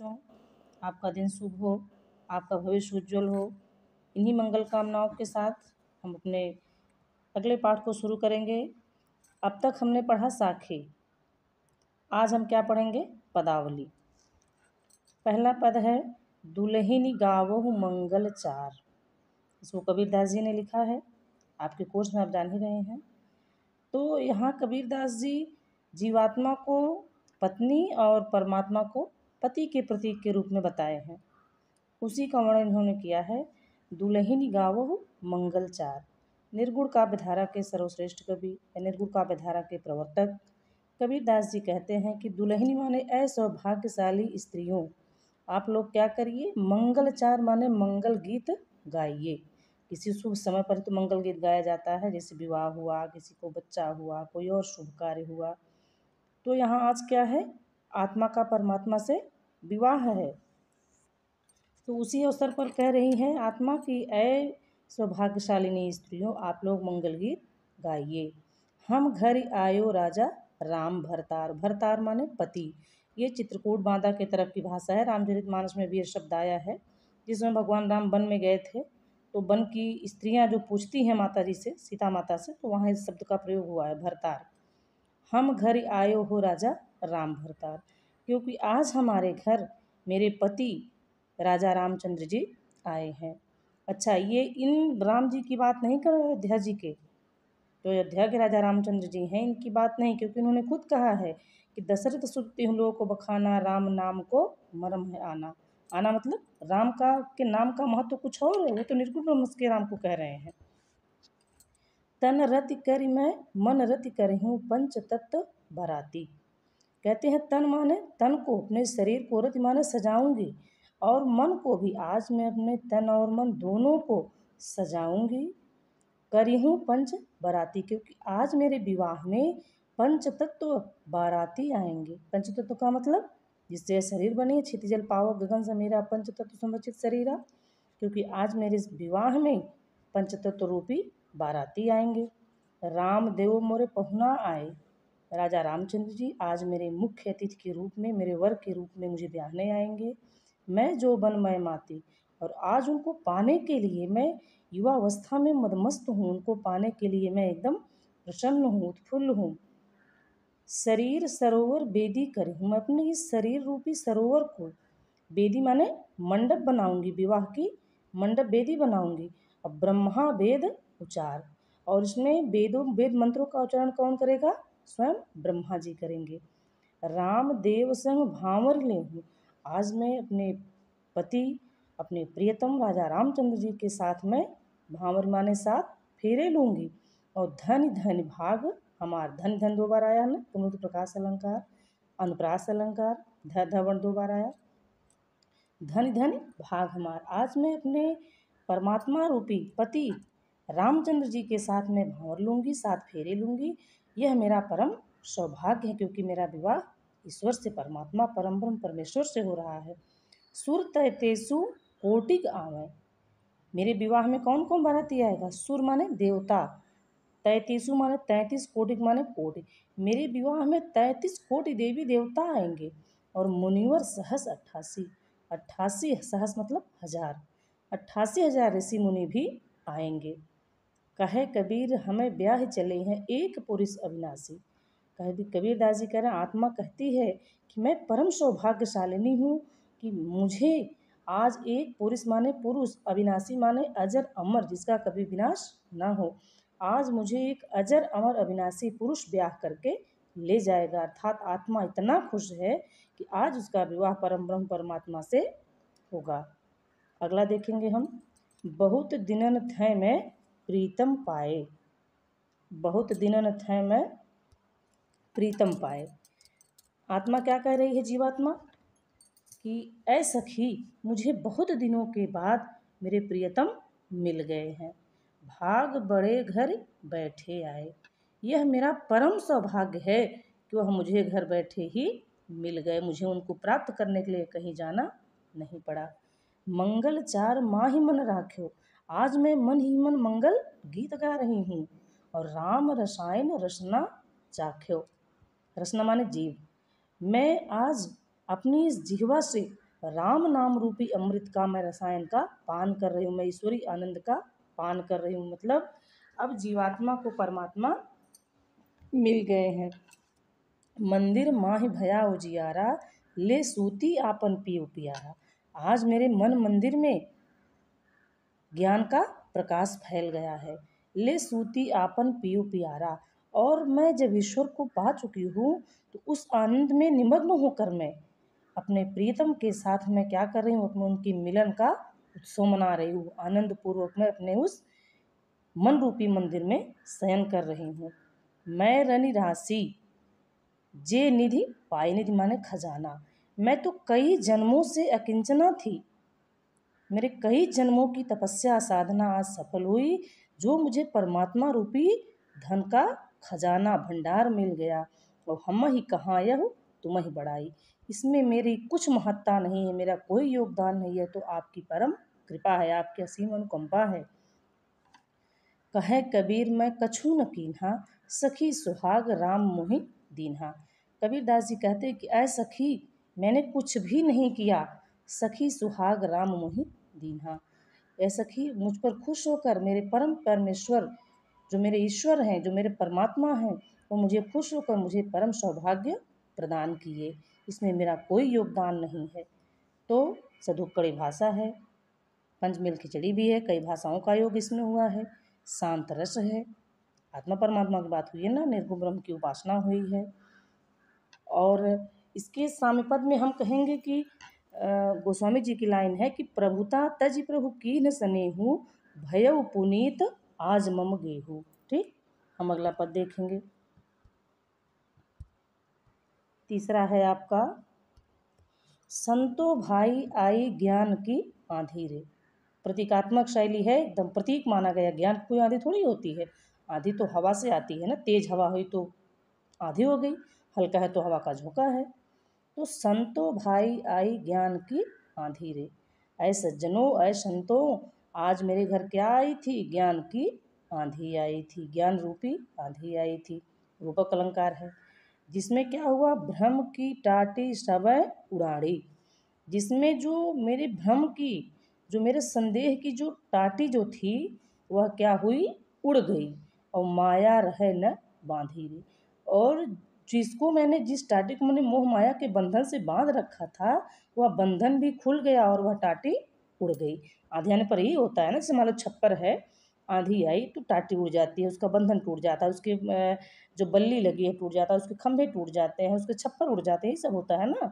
बच्चों, आपका दिन शुभ हो, आपका भविष्य उज्जवल हो। इन्हीं मंगल कामनाओं के साथ हम अपने अगले पाठ को शुरू करेंगे। अब तक हमने पढ़ा साखी। आज हम क्या पढ़ेंगे? पदावली। पहला पद है दुल्हिनी गावहु मंगल चार। इसको कबीरदास जी ने लिखा है। आपके कोर्स में आप जान ही रहे हैं। तो यहाँ कबीरदास जी जीवात्मा को पत्नी और परमात्मा को पति के प्रतीक के रूप में बताए हैं। उसी का वर्णन इन्होंने किया है। दुल्हिनी गावहु मंगल चार। निर्गुण काव्यधारा के सर्वश्रेष्ठ कवि या निर्गुण काव्यधारा के प्रवर्तक कबीरदास जी कहते हैं कि दुल्हिनी माने असौभाग्यशाली स्त्रियों, आप लोग क्या करिए? मंगल चार माने मंगल गीत गाइए। किसी शुभ समय पर तो मंगल गीत गाया जाता है, जैसे विवाह हुआ, किसी को बच्चा हुआ, कोई और शुभ कार्य हुआ। तो यहाँ आज क्या है? आत्मा का परमात्मा से विवाह है। तो उसी अवसर पर कह रही हैं आत्मा की ऐ सौभाग्यशालिनी स्त्रियों, आप लोग मंगल गीत गाइए। हम घर आयो राजा राम भरतार। भरतार माने पति। ये चित्रकूट बांदा के तरफ की भाषा है। रामचरितमानस में भी ये शब्द आया है, जिसमें भगवान राम वन में गए थे तो वन की स्त्रियां जो पूछती हैं माता जी से, सीता माता से, तो वहाँ इस शब्द का प्रयोग हुआ है, भरतार। हम घर आयो हो राजा राम भरतार, क्योंकि आज हमारे घर मेरे पति राजा रामचंद्र जी आए हैं। अच्छा, ये इन राम जी की बात नहीं कर रहे अयोध्या जी के, जो अयोध्या के राजा रामचंद्र जी हैं, इनकी बात नहीं, क्योंकि उन्होंने खुद कहा है कि दशरथ सुत तिहुँ लोक को बखाना, राम नाम को मरम है आना। आना मतलब राम का के नाम का महत्व कुछ और है, वो तो निर्गुण ब्रह्म के राम को कह रहे हैं। तन रति करि मैं मन रति करहूँ पंच तत्व बराती। कहते हैं तन माने तन को, अपने शरीर को, रति माने सजाऊंगी, और मन को भी आज मैं अपने तन और मन दोनों को सजाऊंगी। करी हूँ पंच बाराती, क्योंकि आज मेरे विवाह में पंच तत्व बाराती आएंगे। पंच तत्व का मतलब जिससे शरीर बने, क्षिति जल पावक गगन समीरा, पंच तत्व संरचित शरीरा। क्योंकि आज मेरे इस विवाह में पंच तत्व रूपी बाराती आएंगे। राम देव मोरे पहुना आए। राजा रामचंद्र जी आज मेरे मुख्य अतिथि के रूप में, मेरे वर के रूप में मुझे ब्याहने आएंगे। मैं जो बन मैं माती, और आज उनको पाने के लिए मैं युवावस्था में मदमस्त हूँ। उनको पाने के लिए मैं एकदम प्रसन्न हूँ, उत्फुल्ल हूँ। शरीर सरोवर बेदी करी हूँ, मैं अपने इस शरीर रूपी सरोवर को, बेदी माने मंडप बनाऊंगी, विवाह की मंडप बेदी बनाऊंगी। अब ब्रह्मा वेद उच्चार, और इसमें वेद मंत्रों का उच्चारण कौन करेगा? स्वयं ब्रह्मा जी करेंगे। राम देव संग भांवर ले हूँ, आज मैं अपने पति, अपने प्रियतम राजा रामचंद्र जी के साथ में भांवर माने साथ फेरे लूँगी। और धन धन भाग हमार, धन धन दो बार आया ना, पुनरुत प्रकाश अलंकार, अनुप्रास अलंकार, धवन दो बार आया। धन धन भाग हमार, आज मैं अपने परमात्मा रूपी पति रामचंद्र जी के साथ में भांवर लूँगी, साथ फेरे लूँगी। यह मेरा परम सौभाग्य है, क्योंकि मेरा विवाह ईश्वर से, परमात्मा परम ब्रह्म परमेश्वर से हो रहा है। सुर तैतेसु कोटिक आवे, मेरे विवाह में कौन कौन बाराती आएगा? सुर माने देवता, तैतीसु माने 33, कोटिक माने कोटि। मेरे विवाह में 33 कोटि देवी देवता आएंगे, और मुनिवर सहस 88, 88 सहस मतलब हजार, 88,000 ऋषि मुनि भी आएंगे। कहे कबीर हमें ब्याह चले हैं एक पुरुष अविनाशी। कबीरदास जी कह रहे हैं, आत्मा कहती है कि मैं परम सौभाग्यशालिनी हूँ कि मुझे आज एक पुरुष माने पुरुष, अविनाशी माने अजर अमर, जिसका कभी विनाश न हो, आज मुझे एक अजर अमर अविनाशी पुरुष ब्याह करके ले जाएगा। अर्थात आत्मा इतना खुश है कि आज उसका विवाह परम ब्रह्म परमात्मा से होगा। अगला देखेंगे हम। बहुत दिनन थै में प्रीतम पाए। बहुत दिनन थै में प्रीतम पाए। आत्मा क्या कह रही है? जीवात्मा कि ऐ सखी, मुझे बहुत दिनों के बाद मेरे प्रियतम मिल गए हैं। भाग बड़े घर बैठे आए, यह मेरा परम सौभाग्य है कि वह मुझे घर बैठे ही मिल गए, मुझे उनको प्राप्त करने के लिए कहीं जाना नहीं पड़ा। मंगल चार माही मन राख्यो, आज मैं मन ही मन मंगल गीत गा रही हूँ। और राम रसायन रसना चाख्यो, रसना माने जीव, मैं आज अपनी इस जिह्वा से राम नाम रूपी अमृत का मैं रसायन का पान कर रही हूँ, मैं ईश्वरी आनंद का पान कर रही हूँ। मतलब अब जीवात्मा को परमात्मा मिल गए हैं। मंदिर माहि भया उजियारा, ले सूती आपन पियो पियारा। आज मेरे मन मंदिर में ज्ञान का प्रकाश फैल गया है। ले सूती आपन पियो पियारा। और मैं जब ईश्वर को पा चुकी हूँ तो उस आनंद में निमग्न होकर मैं अपने प्रियतम के साथ मैं क्या कर रही हूँ, अपने उनकी मिलन का उत्सव मना रही हूँ। आनंद पूर्वक मैं अपने उस मन रूपी मंदिर में शयन कर रही हूँ। मैं रनि राशि जे निधि पाई, निधि माने खजाना। मैं तो कई जन्मों से अकिंचना थी, मेरे कई जन्मों की तपस्या साधना आज सफल हुई, जो मुझे परमात्मा रूपी धन का खजाना भंडार मिल गया। और हम ही कहाँ यह तुम ही बड़ाई। इसमें मेरी कुछ महत्ता नहीं है, मेरा कोई योगदान नहीं है, तो आपकी परम कृपा है, आपकी असीम अनुकंपा है। कहे कबीर मैं कछु न कीन्हा, सखी सुहाग राम मोहि दीन्हा। कबीर दास जी कहते हैं कि ऐ सखी, मैंने कुछ भी नहीं किया, सखी सुहाग राम मोहि दीन्हा। ऐ सखी, मुझ पर खुश होकर मेरे परम परमेश्वर, जो मेरे ईश्वर हैं, जो मेरे परमात्मा हैं, वो मुझे खुश होकर मुझे परम सौभाग्य प्रदान किए। इसमें मेरा कोई योगदान नहीं है। तो सदुक्कड़ी भाषा है, पंचमेल खिचड़ी भी है, कई भाषाओं का योग इसमें हुआ है। शांत रस है, आत्मा परमात्मा की बात हुई है ना, निर्गुण ब्रह्म की उपासना हुई है। और इसके साम्यपद में हम कहेंगे कि गोस्वामी जी की लाइन है कि प्रभुता तज प्रभु कीन सनेहु, भयउ पुनीत आज मम गेहू। ठीक, हम अगला पद देखेंगे। तीसरा है आपका संतो भाई आई ज्ञान की आंधी रे। प्रतीकात्मक शैली है, एकदम प्रतीक माना गया। ज्ञान की कोई आंधी थोड़ी होती है, आंधी तो हवा से आती है ना, तेज हवा हुई तो आंधी हो गई, हल्का है तो हवा का झोंका है। तो संतो भाई आई ज्ञान की आंधी रे, ऐ सज्जनों ऐ संतों, आज मेरे घर क्या आई थी, ज्ञान की आंधी आई थी, ज्ञान रूपी आंधी आई थी। रूपक अलंकार है। जिसमें क्या हुआ, भ्रम की टाटी सबय उड़ाड़ी। जिसमें जो मेरे भ्रम की, जो मेरे संदेह की जो टाटी जो थी, वह क्या हुई, उड़ गई। और माया रहे न बांधी रे। और जिसको मैंने, जिस टाटी को मैंने मोह माया के बंधन से बांध रखा था, वह बंधन भी खुल गया और वह टाटी उड़ गई। आंधी आने पर यही होता है ना, जैसे मान लो छप्पर है, आंधी आई तो टाटी उड़ जाती है, उसका बंधन टूट जाता है, उसके जो बल्ली लगी है टूट जाता है, उसके खंभे टूट जाते हैं, उसके छप्पर उड़ जाते हैं, ये सब होता है ना।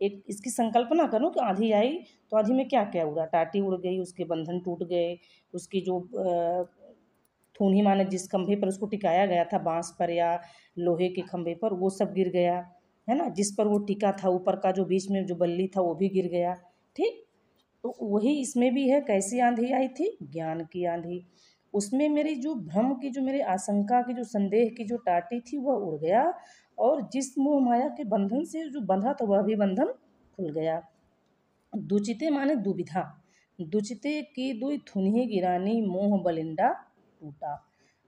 एक इसकी संकल्पना करो कि आंधी आई तो आंधी में क्या क्या उड़ा, टाटी उड़ गई, उसके बंधन टूट गए, उसकी जो थूनी माने जिस खंभे पर उसको टिकाया गया था, बांस पर या लोहे के खंभे पर, वो सब गिर गया, है ना। जिस पर वो टिका था, ऊपर का जो बीच में जो बल्ली था वो भी गिर गया। ठीक, तो वही इसमें भी है। कैसी आंधी आई थी, ज्ञान की आंधी। उसमें मेरी जो भ्रम की, जो मेरे आशंका की, जो संदेह की जो टाटी थी वह उड़ गया, और जिस मोह माया के बंधन से जो बंधा था वह भी बंधन खुल गया। दुचिते माने दुविधा, दुचिते की दुई थुन्ही गिरानी, मोह बलिंडा टूटा।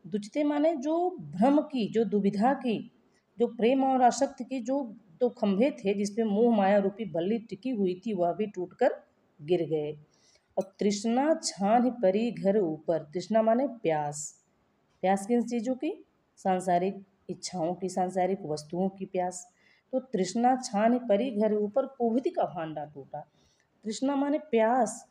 दुचिते माने जो भ्रम की, जो दुविधा की, जो प्रेम और आसक्ति की जो दो खंभे थे जिसपे मोह माया रूपी बल्ली टिकी हुई थी, वह भी टूटकर गिर गए। और तृष्णा छान परी घर ऊपर, तृष्णा माने प्यास, प्यास किन चीज़ों की, सांसारिक इच्छाओं की, सांसारिक वस्तुओं की प्यास। तो तृष्णा छान परी घर ऊपर, कुहदी का भांडा टूटा। तृष्णा माने प्यास,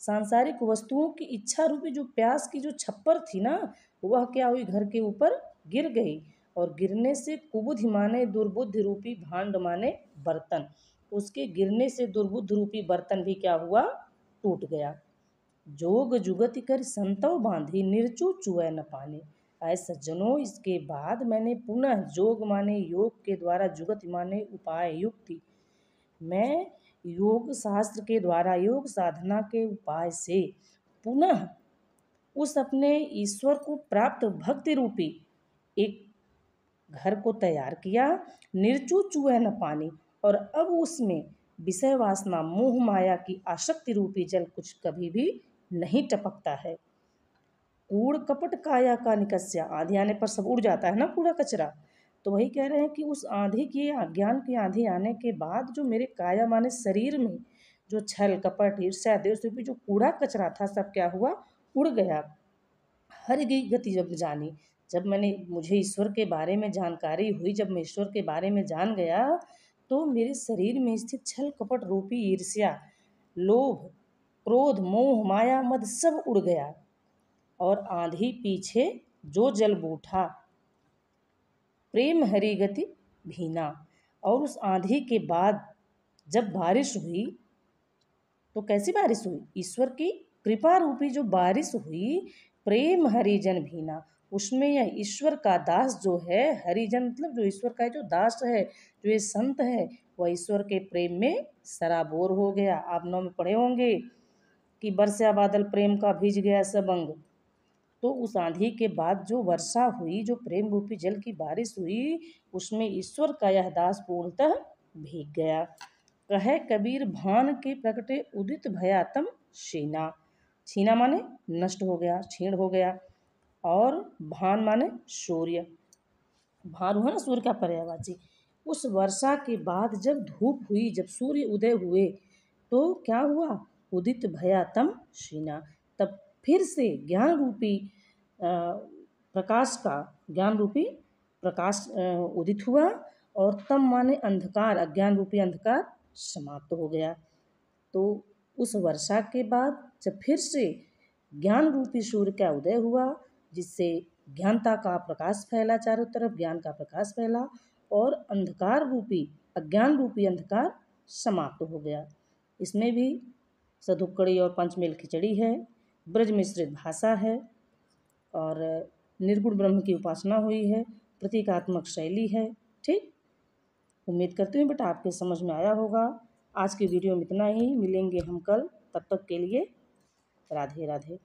सांसारिक वस्तुओं की इच्छा रूपी जो प्यास की जो छप्पर थी ना, वह क्या हुई, घर के ऊपर गिर गई। और गिरने से कुबुद्धि माने दुर्बुद्धि रूपी भांड माने बर्तन, उसके गिरने से दुर्बुद्ध रूपी बर्तन भी क्या हुआ, टूट गया। जोग जुगति कर संतव बांधी, निर्चु चुए न पानी। आए सज्जनों, इसके बाद मैंने पुनः जोग माने योग के द्वारा, जुगत माने उपाय युक्ति, मैं योग शास्त्र के द्वारा, योग साधना के उपाय से पुनः उस अपने ईश्वर को प्राप्त भक्ति रूपी एक घर को तैयार किया। निर्चु चुए न पानी, और अब उसमें विषय वासना मोह माया की आसक्ति रूपी जल कुछ कभी भी नहीं टपकता है। कूड़ कपट काया का निकस्या, आंधी आने पर सब उड़ जाता है ना कूड़ा कचरा। तो वही कह रहे हैं कि उस आंधी की, अज्ञान की आंधी आने के बाद जो मेरे काया माने शरीर में जो छल कपट ईर्ष्या देश रूपी जो कूड़ा कचरा था सब क्या हुआ, उड़ गया। हर गई गति जब जानी, जब मुझे ईश्वर के बारे में जानकारी हुई, जब मैं ईश्वर के बारे में जान गया, तो मेरे शरीर में स्थित छल कपट रूपी ईर्ष्या, लोभ, क्रोध, मोह, माया, मद सब उड़ गया। और आंधी पीछे जो जल बूठा, प्रेम हरि गति भीना। और उस आंधी के बाद जब बारिश हुई, तो कैसी बारिश हुई, ईश्वर की कृपा रूपी जो बारिश हुई, प्रेम हरिजन भीना, उसमें यह ईश्वर का दास जो है, हरिजन मतलब जो ईश्वर का जो दास है, जो ये संत है, वह ईश्वर के प्रेम में सराबोर हो गया। आप नौ में पढ़े होंगे कि बरसा बादल प्रेम का भीज गया सब अंग। तो उस आंधी के बाद जो वर्षा हुई, जो प्रेम रूपी जल की बारिश हुई, उसमें ईश्वर का यह दास पूर्णतः भीग गया। कहे कबीर भान के प्रकटे उदित भयातम छीना। छीना माने नष्ट हो गया, छीण हो गया। और भान माने सूर्य, भान हुआ ना सूर्य का पर्यायवाची। उस वर्षा के बाद जब धूप हुई, जब सूर्य उदय हुए, तो क्या हुआ, उदित भयातम शीना, तब फिर से ज्ञान रूपी प्रकाश का, ज्ञान रूपी प्रकाश उदित हुआ। और तम माने अंधकार, अज्ञान रूपी अंधकार समाप्त हो गया। तो उस वर्षा के बाद जब फिर से ज्ञान रूपी सूर्य का उदय हुआ, जिससे ज्ञानता का प्रकाश फैला, चारों तरफ ज्ञान का प्रकाश फैला, और अंधकार रूपी, अज्ञान रूपी अंधकार समाप्त हो गया। इसमें भी सधुक्कड़ी और पंचमेल खिचड़ी है, ब्रज मिश्रित भाषा है, और निर्गुण ब्रह्म की उपासना हुई है, प्रतीकात्मक शैली है। ठीक, उम्मीद करती हूँ बेटा आपके समझ में आया होगा। आज की वीडियो में इतना ही, मिलेंगे हम कल, तब तक के लिए राधे राधे।